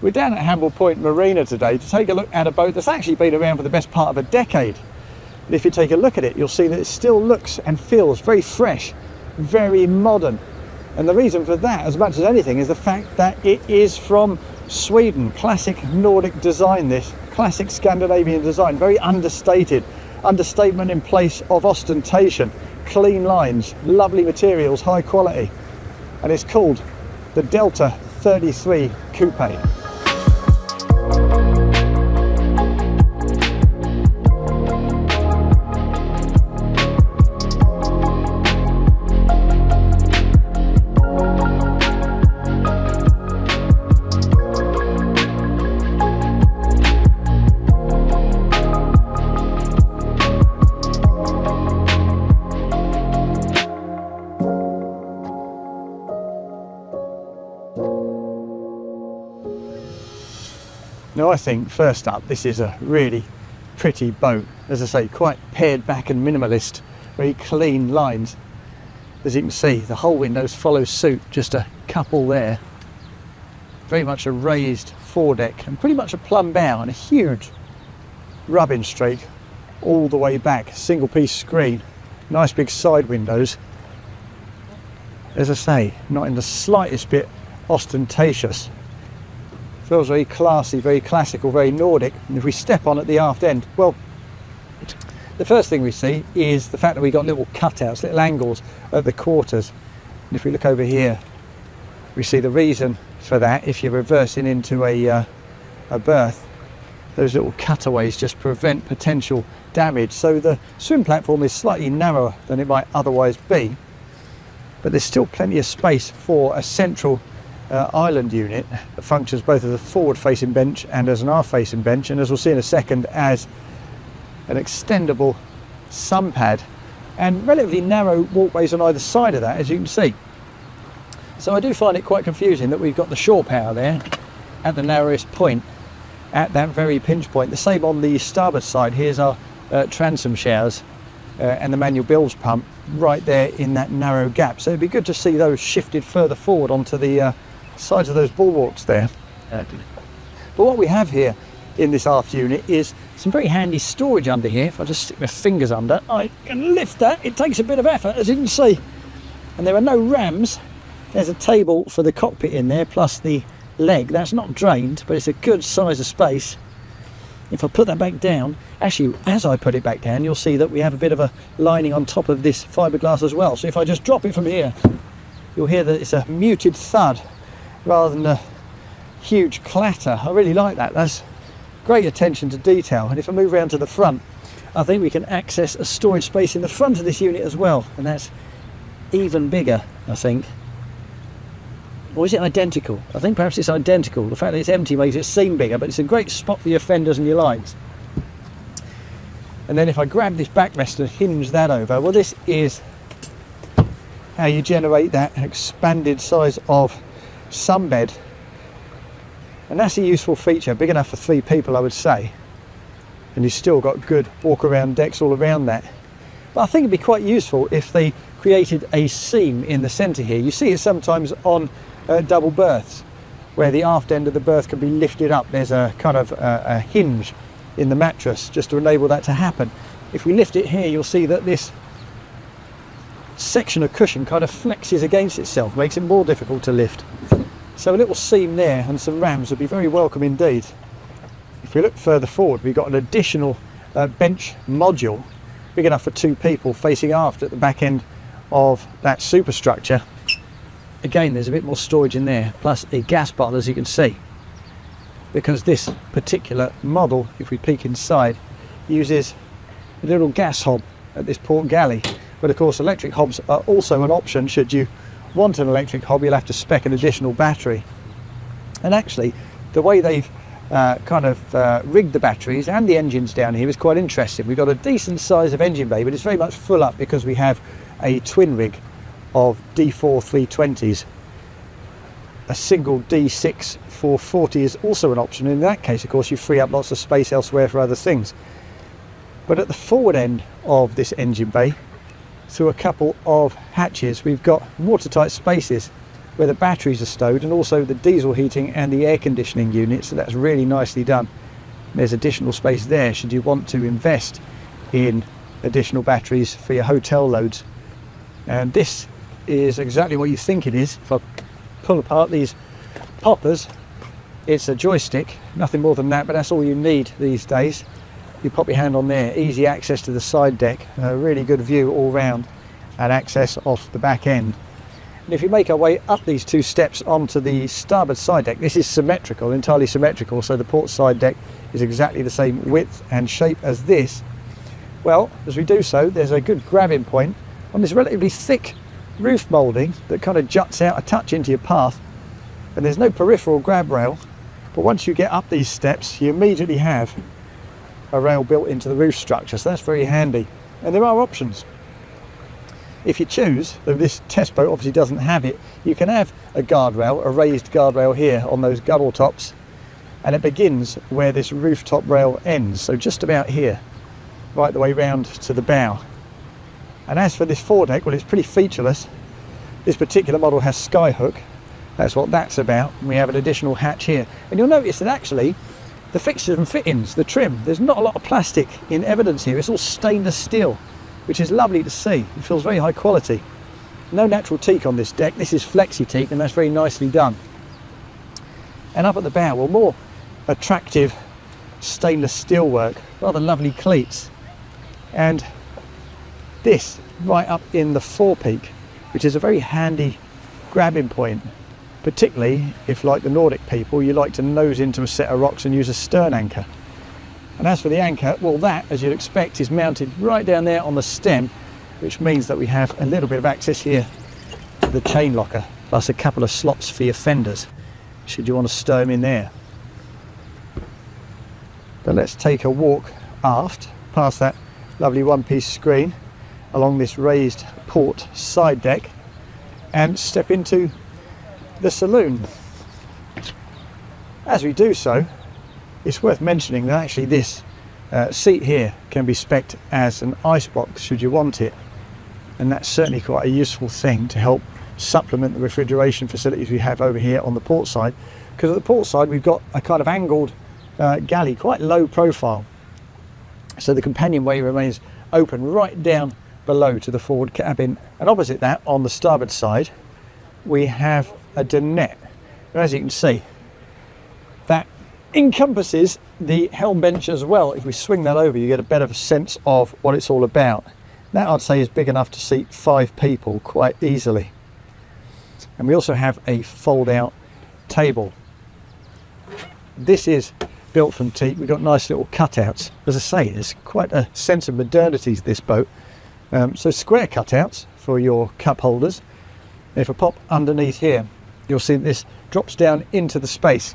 We're down at Hamble Point Marina today to take a look at a boat that's actually been around for the best part of a decade. And if you take a look at it, you'll see that it still looks and feels very fresh, very modern. And the reason for that, as much as anything, is the fact that it is from Sweden. Classic Nordic design, this classic Scandinavian design, very understated. Understatement in place of ostentation, clean lines, lovely materials, high quality. And it's called the Delta 33 Coupe. Now I think, first up, this is a really pretty boat. As I say, quite pared back and minimalist, very clean lines. As you can see, the whole windows follow suit, just a couple there. Very much a raised foredeck and pretty much a plumb bow and a huge rubbing streak all the way back. Single piece screen, nice big side windows. As I say, not in the slightest bit ostentatious. Feels very classy, very classical, very Nordic. And if we step on at the aft end, well, the first thing we see is the fact that we've got little cutouts, little angles at the quarters. And if we look over here, we see the reason for that. If you're reversing into a berth, those little cutaways just prevent potential damage. So the swim platform is slightly narrower than it might otherwise be, but there's still plenty of space for a central island unit that functions both as a forward-facing bench and as an aft-facing bench, and as we'll see in a second, as an extendable sun pad, and relatively narrow walkways on either side of that, as you can see. So I do find it quite confusing that we've got the shore power there at the narrowest point, at that very pinch point. The same on the starboard side. Here's our transom showers and the manual bilge pump right there in that narrow gap. So it'd be good to see those shifted further forward onto the sides of those bulwarks there. But what we have here in this aft unit is some very handy storage under here. If I just stick my fingers under, I can lift that. It takes a bit of effort, as you can see. And there are no rams. There's a table for the cockpit in there, plus the leg. That's not drained, but it's a good size of space. If I put that back down, actually, as I put it back down, you'll see that we have a bit of a lining on top of this fiberglass as well. So if I just drop it from here, you'll hear that it's a muted thud rather than a huge clatter. I really like that. That's great attention to detail. And if I move around to the front, I think we can access a storage space in the front of this unit as well, and that's even bigger, I think. Or is it identical? I think perhaps it's identical. The fact that it's empty makes it seem bigger, but it's a great spot for your fenders and your lights. And then if I grab this backrest and hinge that over, well, this is how you generate that expanded size of sunbed. And that's a useful feature, big enough for 3 people, I would say. And you've still got good walk around decks all around that. But I think it'd be quite useful if they created a seam in the centre here. You see it sometimes on double berths, where the aft end of the berth can be lifted up. There's a kind of a hinge in the mattress just to enable that to happen. If we lift it here, you'll see that this section of cushion kind of flexes against itself, makes it more difficult to lift. So a little seam there and some rams would be very welcome indeed. If we look further forward, we've got an additional bench module, big enough for 2 people, facing aft at the back end of that superstructure. Again, there's a bit more storage in there, plus a gas bottle, as you can see, because this particular model, if we peek inside, uses a little gas hob at this port galley. But of course, electric hobs are also an option. Should you want an electric hob, you'll have to spec an additional battery. And actually, the way they've rigged the batteries and the engines down here is quite interesting. We've got a decent size of engine bay, but it's very much full up because we have a twin rig of D4 320s. A single D6 440 is also an option. In that case, of course, you free up lots of space elsewhere for other things. But at the forward end of this engine bay, through a couple of hatches, we've got watertight spaces where the batteries are stowed, and also the diesel heating and the air conditioning unit, so that's really nicely done. There's additional space there should you want to invest in additional batteries for your hotel loads. And this is exactly what you think it is. If I pull apart these poppers, it's a joystick, nothing more than that, but that's all you need these days. You pop your hand on there, easy access to the side deck, a really good view all round, and access off the back end. And if you make our way up these 2 steps onto the starboard side deck, this is symmetrical, entirely symmetrical, so the port side deck is exactly the same width and shape as this. Well, as we do so, there's a good grabbing point on this relatively thick roof moulding that kind of juts out a touch into your path, and there's no peripheral grab rail, but once you get up these steps you immediately have a rail built into the roof structure, so that's very handy. And there are options. If you choose, though this test boat obviously doesn't have it, you can have a guardrail, a raised guardrail here on those gunnel tops, and it begins where this rooftop rail ends, so just about here, right the way round to the bow. And as for this foredeck, well, it's pretty featureless. This particular model has skyhook, that's what that's about, and we have an additional hatch here. And you'll notice that actually the fixtures and fittings, the trim, there's not a lot of plastic in evidence here, it's all stainless steel, which is lovely to see. It feels very high quality. No natural teak on this deck, this is flexi teak, and that's very nicely done. And up at the bow, well, more attractive stainless steel work, rather lovely cleats. And this right up in the forepeak, which is a very handy grabbing point, particularly if, like the Nordic people, you like to nose into a set of rocks and use a stern anchor. And as for the anchor, well, that, as you'd expect, is mounted right down there on the stem, which means that we have a little bit of access here to the chain locker, plus a couple of slots for your fenders, should you want to stow them in there. But let's take a walk aft, past that lovely one-piece screen, along this raised port side deck, and step into the saloon. As we do so, it's worth mentioning that actually this seat here can be spec'd as an icebox should you want it, and that's certainly quite a useful thing to help supplement the refrigeration facilities we have over here on the port side, because at the port side we've got a kind of angled galley, quite low profile, so the companionway remains open right down below to the forward cabin. And opposite that, on the starboard side, we have a dinette. And as you can see, that encompasses the helm bench as well. If we swing that over, you get a better sense of what it's all about. That, I'd say, is big enough to seat 5 people quite easily. And we also have a fold-out table. This is built from teak. We've got nice little cutouts. As I say, there's quite a sense of modernity to this boat. So square cutouts for your cup holders. If I pop underneath here, you'll see this drops down into the space,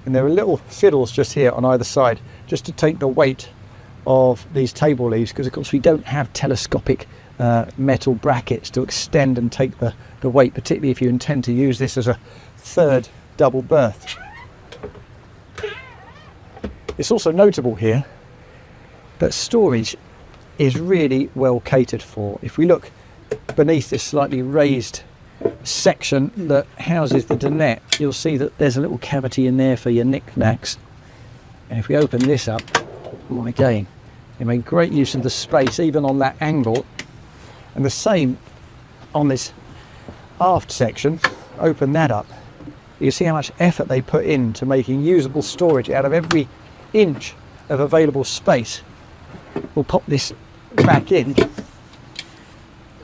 and there are little fiddles just here on either side, just to take the weight of these table leaves, because of course we don't have telescopic metal brackets to extend and take the weight, particularly if you intend to use this as a third double berth. It's also notable here that storage is really well catered for. If we look beneath this slightly raised section that houses the dinette, you'll see that there's a little cavity in there for your knickknacks. And if we open this up, well, again, they made great use of the space even on that angle. And the same on this aft section. Open that up, you see how much effort they put into making usable storage out of every inch of available space. We'll pop this back in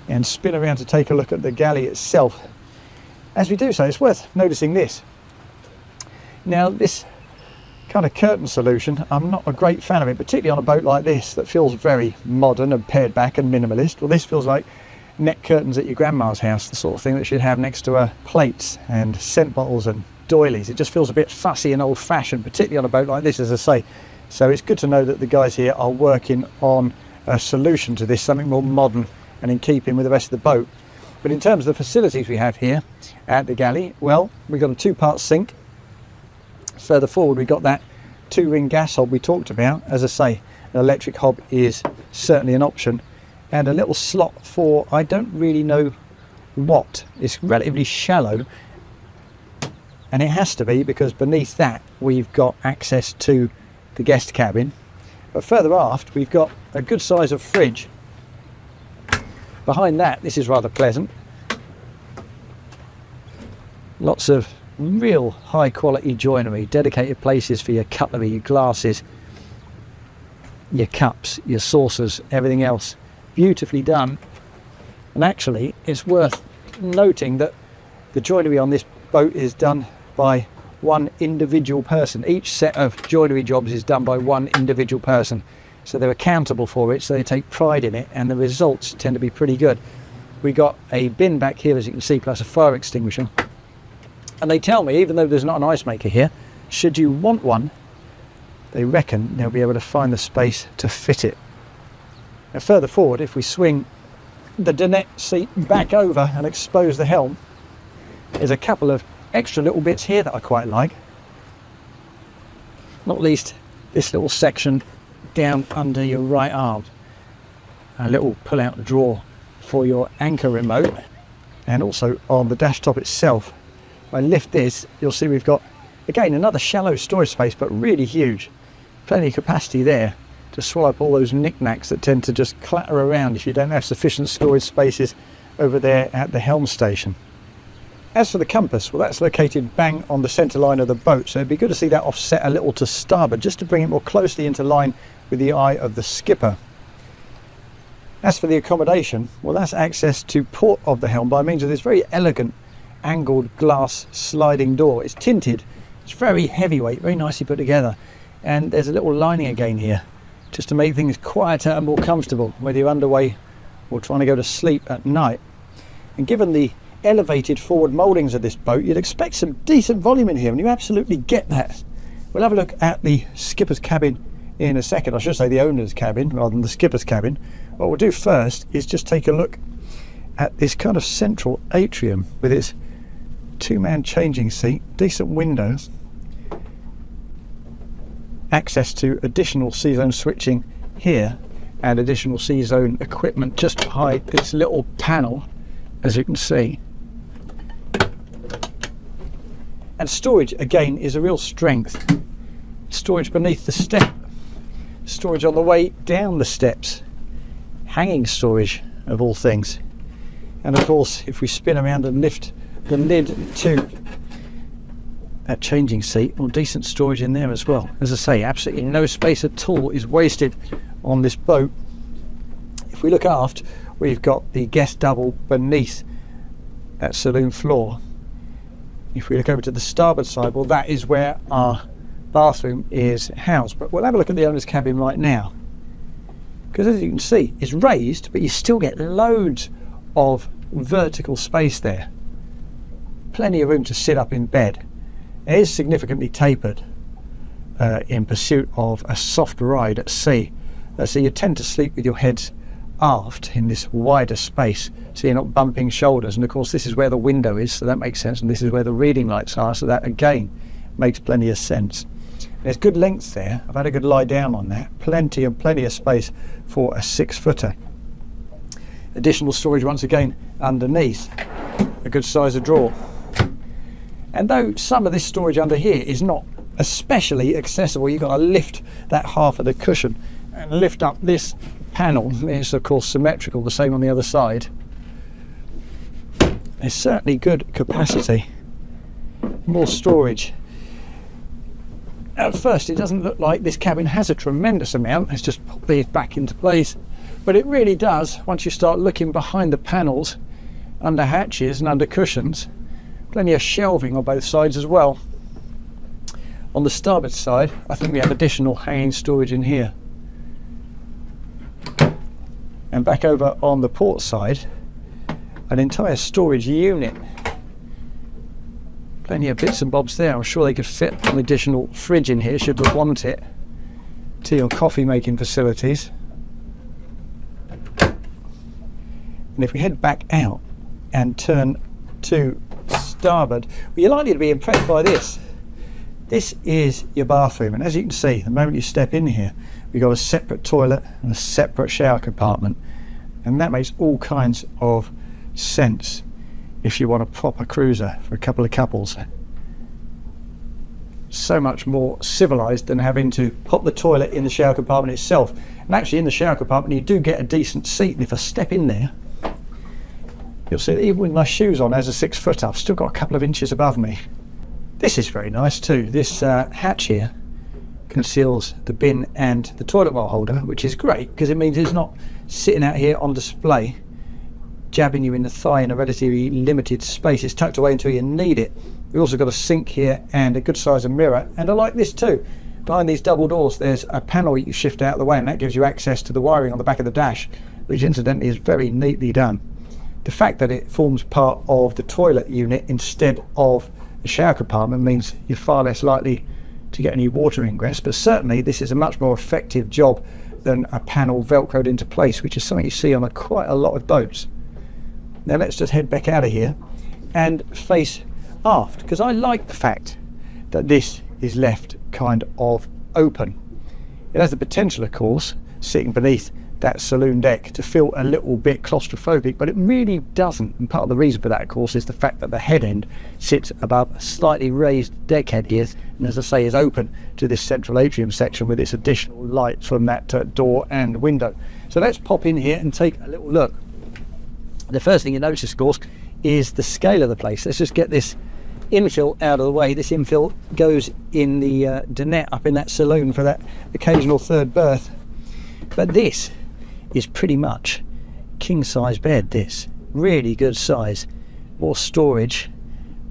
and spin around to take a look at the galley itself. As we do so, it's worth noticing this. Now, this kind of curtain solution, I'm not a great fan of it, particularly on a boat like this that feels very modern and pared back and minimalist. Well, this feels like neck curtains at your grandma's house, the sort of thing that she'd have next to her plates and scent bottles and doilies. It just feels a bit fussy and old-fashioned, particularly on a boat like this, as I say. So it's good to know that the guys here are working on a solution to this, something more modern and in keeping with the rest of the boat. But in terms of the facilities we have here at the galley, well, we've got a 2-part sink. Further forward, we've got that 2-ring gas hob we talked about. As I say, an electric hob is certainly an option, and a little slot for, I don't really know what, it's relatively shallow, and it has to be because beneath that we've got access to the guest cabin. But further aft we've got a good size of fridge. Behind that, this is rather pleasant. Lots of real high quality joinery, dedicated places for your cutlery, your glasses, your cups, your saucers, everything else. Beautifully done. And actually it's worth noting that the joinery on this boat is done by one individual person. Each set of joinery jobs is done by one individual person, so they're accountable for it, so they take pride in it, and the results tend to be pretty good. We got a bin back here, as you can see, plus a fire extinguisher. And they tell me, even though there's not an ice maker here, should you want one, they reckon they'll be able to find the space to fit it. Now further forward, if we swing the dinette seat back over and expose the helm, there's a couple of extra little bits here that I quite like. Not least this little section down under your right arm. A little pull-out drawer for your anchor remote, and also on the dash top itself. If I lift this, you'll see we've got, again, another shallow storage space, but really huge. Plenty of capacity there to swallow up all those knickknacks that tend to just clatter around if you don't have sufficient storage spaces over there at the helm station. As for the compass, well, that's located bang on the centre line of the boat, so it'd be good to see that offset a little to starboard, just to bring it more closely into line with the eye of the skipper. As for the accommodation, well, that's access to port of the helm by means of this very elegant angled glass sliding door. It's tinted, it's very heavyweight, very nicely put together, and there's a little lining again here just to make things quieter and more comfortable whether you're underway or trying to go to sleep at night. And given the elevated forward mouldings of this boat, you'd expect some decent volume in here, and you absolutely get that. We'll have a look at the skipper's cabin in a second. I should say the owner's cabin rather than the skipper's cabin. What we'll do first is just take a look at this kind of central atrium with its two-man changing seat, decent windows, access to additional C-zone switching here, and additional C-zone equipment just behind this little panel, as you can see. And storage again is a real strength. Storage beneath the step, storage on the way down the steps, hanging storage of all things, and of course if we spin around and lift the lid to that changing seat, well, decent storage in there as well. As I say, absolutely no space at all is wasted on this boat. If we look aft, we've got the guest double beneath that saloon floor. If we look over to the starboard side, well, that is where our bathroom is housed. But we'll have a look at the owner's cabin right now, because as you can see, it's raised, but you still get loads of vertical space there. Plenty of room to sit up in bed. It is significantly tapered in pursuit of a soft ride at sea. So you tend to sleep with your heads aft in this wider space, so you're not bumping shoulders. And of course this is where the window is, so that makes sense, and this is where the reading lights are, so that again makes plenty of sense. There's good length there. I've had a good lie down on that. Plenty of space for a 6-footer. Additional storage once again underneath, a good size of drawer. And though some of this storage under here is not especially accessible, you've got to lift that half of the cushion and lift up this panel. It's of course symmetrical, the same on the other side. There's certainly good capacity, more storage. At first it doesn't look like this cabin has a tremendous amount. Let's just pop these back into place, but it really does once you start looking behind the panels, under hatches and under cushions. Plenty of shelving on both sides as well. On the starboard side, I think we have additional hanging storage in here. And back over on the port side, an entire storage unit. Plenty of bits and bobs there. I'm sure they could fit an additional fridge in here should we want it. Tea or coffee making facilities. And if we head back out and turn to starboard, well, you're likely to be impressed by this. This is your bathroom, and as you can see, the moment you step in here, we've got a separate toilet and a separate shower compartment, and that makes all kinds of sense if you want a proper cruiser for a couple of couples. so much more civilized than having to pop the toilet in the shower compartment itself. And actually in the shower compartment you do get a decent seat, and if I step in there, you'll see that even with my shoes on as a 6 foot, I've still got a couple of inches above me. This is very nice too. This hatch here conceals the bin and the toilet roll holder, which is great because it means it's not sitting out here on display jabbing you in the thigh in a relatively limited space. It's tucked away until you need it. We've also got a sink here and a good size of mirror, and I like this too. Behind these double doors there's a panel you shift out of the way, and that gives you access to the wiring on the back of the dash, which incidentally is very neatly done. The fact that it forms part of the toilet unit instead of the shower compartment means you're far less likely to get any water ingress, but certainly this is a much more effective job than a panel velcroed into place, which is something you see on quite a lot of boats. Now let's just head back out of here and face aft, because I like the fact that this is left kind of open. It has the potential, of course, sitting beneath that saloon deck, to feel a little bit claustrophobic, but it really doesn't. And part of the reason for that, of course, is the fact that the head end sits above a slightly raised deck head here, and as I say, is open to this central atrium section with its additional light from that door and window. So let's pop in here and take a little look. The first thing you notice, of course, is the scale of the place. Let's just get this infill out of the way. This infill goes in the dinette up in that saloon for that occasional third berth. But this is pretty much king size bed. This really good size. More storage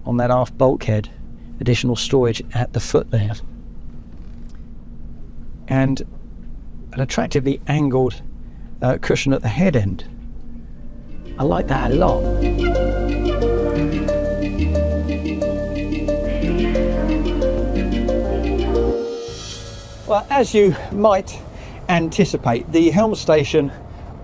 on that aft bulkhead, additional storage at the foot there, and an attractively angled cushion at the head end. I like that a lot. Well, as you might anticipate, the helm station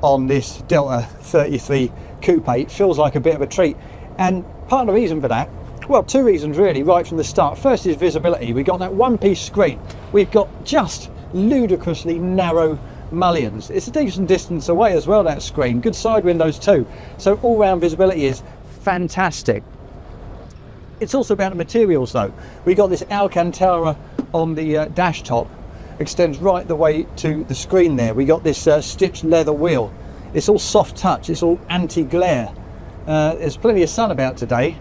on this Delta 33 Coupe feels like a bit of a treat, and part of the reason for that, well, two reasons really right from the start. First is visibility. We've got that one-piece screen. We've got just ludicrously narrow mullions. It's a decent distance away as well, that screen. Good side windows too, so all-round visibility is fantastic. It's also about the materials though. We've got this Alcantara on the dash top, extends right the way to the screen there. We got this stitched leather wheel. It's all soft touch, it's all anti-glare. There's plenty of sun about today,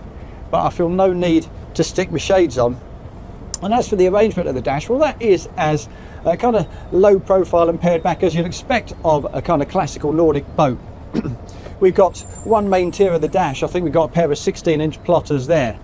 but I feel no need to stick my shades on. And as for the arrangement of the dash, well, that is as kind of low profile and pared back as you'd expect of a kind of classical Nordic boat. We've got one main tier of the dash. I think we've got a pair of 16-inch plotters there.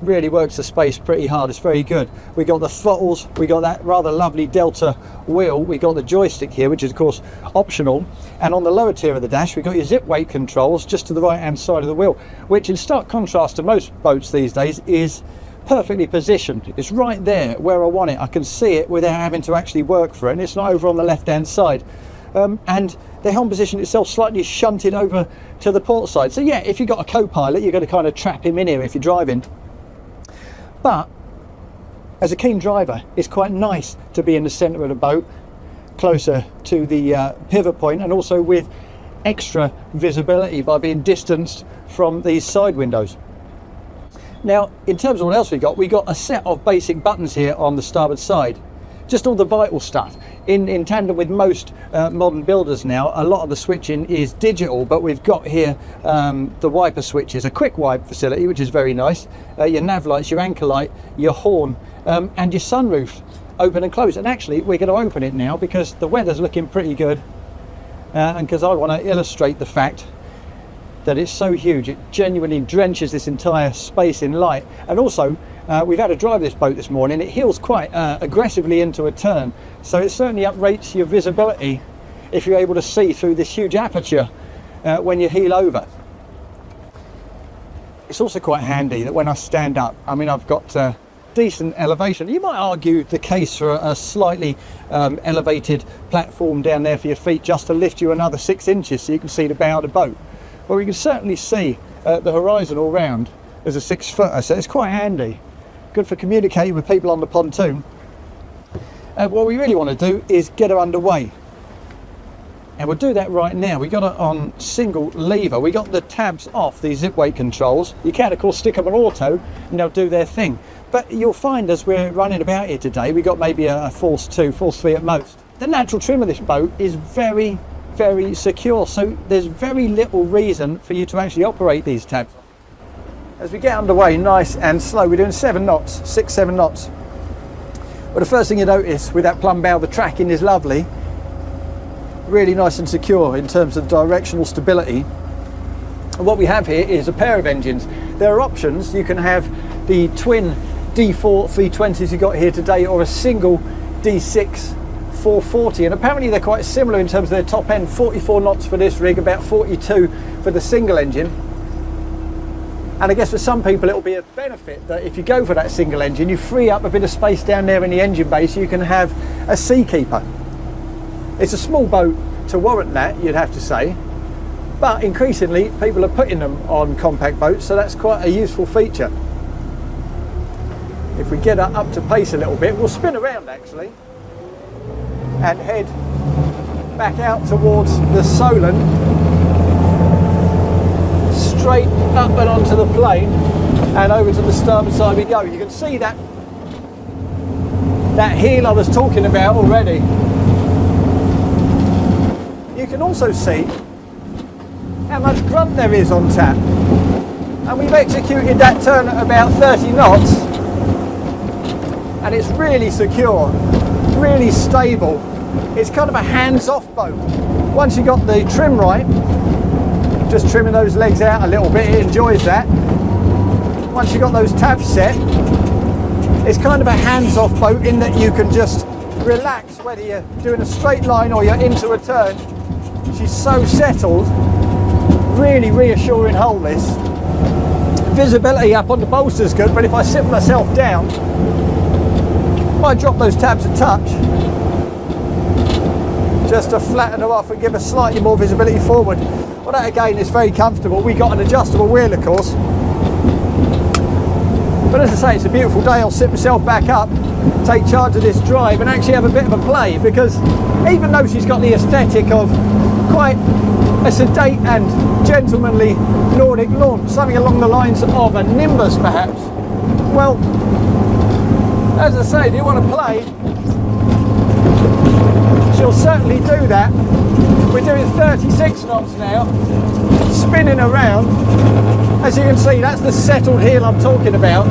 Really works the space pretty hard. It's very good. We got the throttles, we got that rather lovely Delta wheel, we got the joystick here, which is of course optional, and on the lower tier of the dash we got your zip weight controls just to the right hand side of the wheel, which in stark contrast to most boats these days is perfectly positioned. It's right there where I want it. I can see it without having to actually work for it, and it's not over on the left hand side. And the helm position itself slightly shunted over to the port side. So yeah, if you've got a co-pilot, you're going to kind of trap him in here if you're driving. But as a keen driver, it's quite nice to be in the centre of the boat, closer to the pivot point, and also with extra visibility by being distanced from these side windows. Now, in terms of what else we got a set of basic buttons here on the starboard side. Just all the vital stuff. In tandem with most modern builders now, a lot of the switching is digital, but we've got here the wiper switches, a quick wipe facility, which is very nice, your nav lights, your anchor light, your horn, and your sunroof open and close. And actually we're going to open it now because the weather's looking pretty good, and because I want to illustrate the fact that it's so huge it genuinely drenches this entire space in light. And also we've had to drive this boat this morning. It heels quite aggressively into a turn, so it certainly uprates your visibility if you're able to see through this huge aperture when you heel over. It's also quite handy that when I stand up, I mean, I've got decent elevation. You might argue the case for a slightly elevated platform down there for your feet, just to lift you another 6 inches so you can see the bow of the boat. Well, we can certainly see the horizon all round as a 6 footer, so it's quite handy. Good for communicating with people on the pontoon. What we really want to do is get her underway. And we'll do that right now. We got it on single lever. We got the tabs off, these zip weight controls. You can of course stick them on auto and they'll do their thing. But you'll find as we're running about here today, we got maybe a force 2, force 3 at most. The natural trim of this boat is very, very secure. So there's very little reason for you to actually operate these tabs. As we get underway nice and slow, we're doing 7 knots, 6-7 knots. Well, the first thing you notice with that plumb bow, the tracking is lovely. Really nice and secure in terms of directional stability. And what we have here is a pair of engines. There are options. You can have the twin D4 320s you got here today, or a single D6 440, and apparently they're quite similar in terms of their top end. 44 knots for this rig, about 42 for the single engine. And I guess for some people it'll be a benefit that if you go for that single engine, you free up a bit of space down there in the engine bay so you can have a seakeeper. It's a small boat to warrant that, you'd have to say, but increasingly people are putting them on compact boats, so that's quite a useful feature. If we get up to pace a little bit, we'll spin around actually and head back out towards the Solent, straight up and onto the plane and over to the starboard side we go. You can see that heel I was talking about already. You can also see how much grunt there is on tap, and we've executed that turn at about 30 knots and it's really secure, really stable. It's kind of a hands-off boat. Once you got the trim right, just trimming those legs out a little bit, it enjoys that. Once you got those tabs set, it's kind of a hands-off boat in that you can just relax whether you're doing a straight line or you're into a turn. She's so settled, really reassuring hull this. Visibility up on the bolster's good, but if I sit myself down, if I drop those tabs a touch, just to flatten her off and give us slightly more visibility forward. Well, that again is very comfortable. We got an adjustable wheel of course. But as I say, it's a beautiful day. I'll sit myself back up, take charge of this drive and actually have a bit of a play, because even though she's got the aesthetic of quite a sedate and gentlemanly Nordic launch, something along the lines of a Nimbus perhaps, well, as I say, do you want to play? She'll certainly do that. We're doing 36 knots now, spinning around. As you can see, that's the settled heel I'm talking about.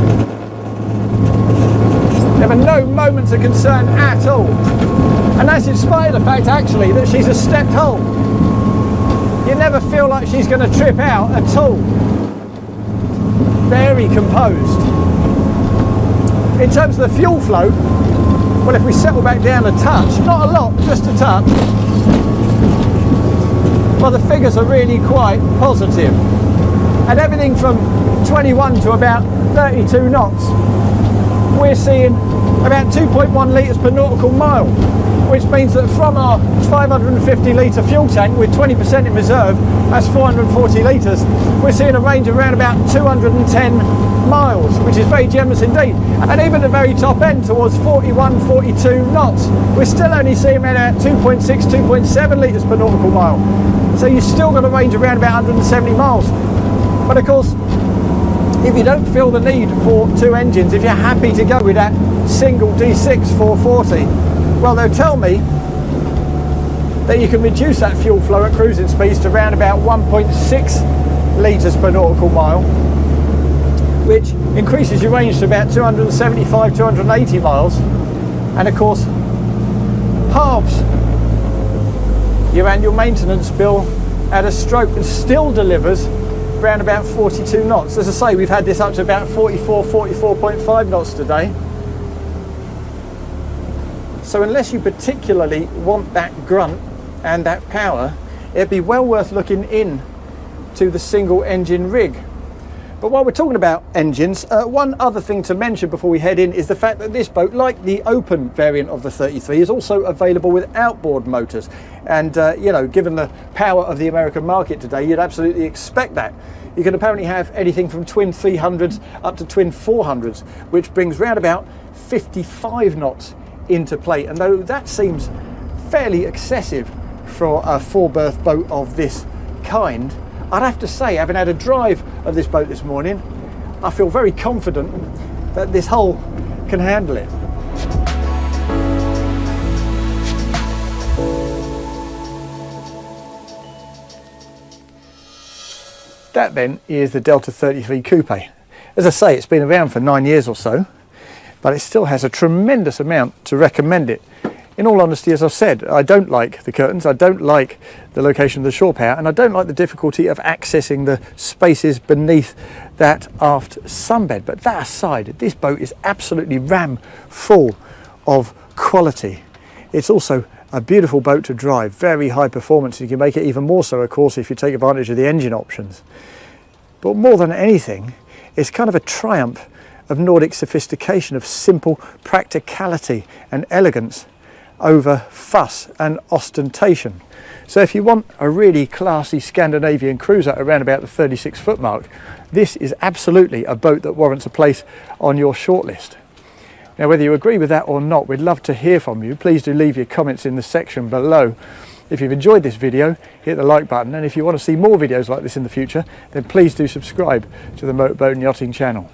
There are no moments of concern at all. And that's in spite of the fact actually that she's a stepped hull. You never feel like she's going to trip out at all. Very composed. In terms of the fuel flow, well, if we settle back down a touch, not a lot, just a touch, well, the figures are really quite positive. And everything from 21 to about 32 knots, we're seeing about 2.1 litres per nautical mile, which means that from our 550 litre fuel tank with 20% in reserve, that's 440 litres, we're seeing a range of around about 210 miles, which is very generous indeed. And even the very top end towards 41, 42 knots, we're still only seeing around 2.6, 2.7 litres per nautical mile. So you've still got a range of around about 170 miles. But of course, if you don't feel the need for two engines, if you're happy to go with that single D6 440, well, they'll tell me that you can reduce that fuel flow at cruising speeds to around about 1.6 litres per nautical mile, which increases your range to about 275, 280 miles, and of course halves your annual maintenance bill at a stroke, and still delivers around about 42 knots. As I say, we've had this up to about 44, 44.5 knots today. So unless you particularly want that grunt and that power, it'd be well worth looking in to the single engine rig. But while we're talking about engines, one other thing to mention before we head in is the fact that this boat, like the open variant of the 33, is also available with outboard motors. And you know, given the power of the American market today, you'd absolutely expect that. You can apparently have anything from twin 300s up to twin 400s, which brings round about 55 knots into play. And though that seems fairly excessive for a 4-berth boat of this kind. I'd have to say, having had a drive of this boat this morning, I feel very confident that this hull can handle it. That then is the Delta 33 Coupe. As I say, it's been around for 9 years or so, but it still has a tremendous amount to recommend it. In all honesty, as I've said, I don't like the curtains, I don't like the location of the shore power, and I don't like the difficulty of accessing the spaces beneath that aft sunbed. But that aside, this boat is absolutely ram full of quality. It's also a beautiful boat to drive, very high performance. You can make it even more so, of course, if you take advantage of the engine options. But more than anything, it's kind of a triumph of Nordic sophistication, of simple practicality and elegance over fuss and ostentation. So if you want a really classy Scandinavian cruiser around about the 36-foot mark, this is absolutely a boat that warrants a place on your shortlist. Now, whether you agree with that or not, we'd love to hear from you. Please do leave your comments in the section below. If you've enjoyed this video, hit the like button, and if you want to see more videos like this in the future, then please do subscribe to the Boat Yachting channel.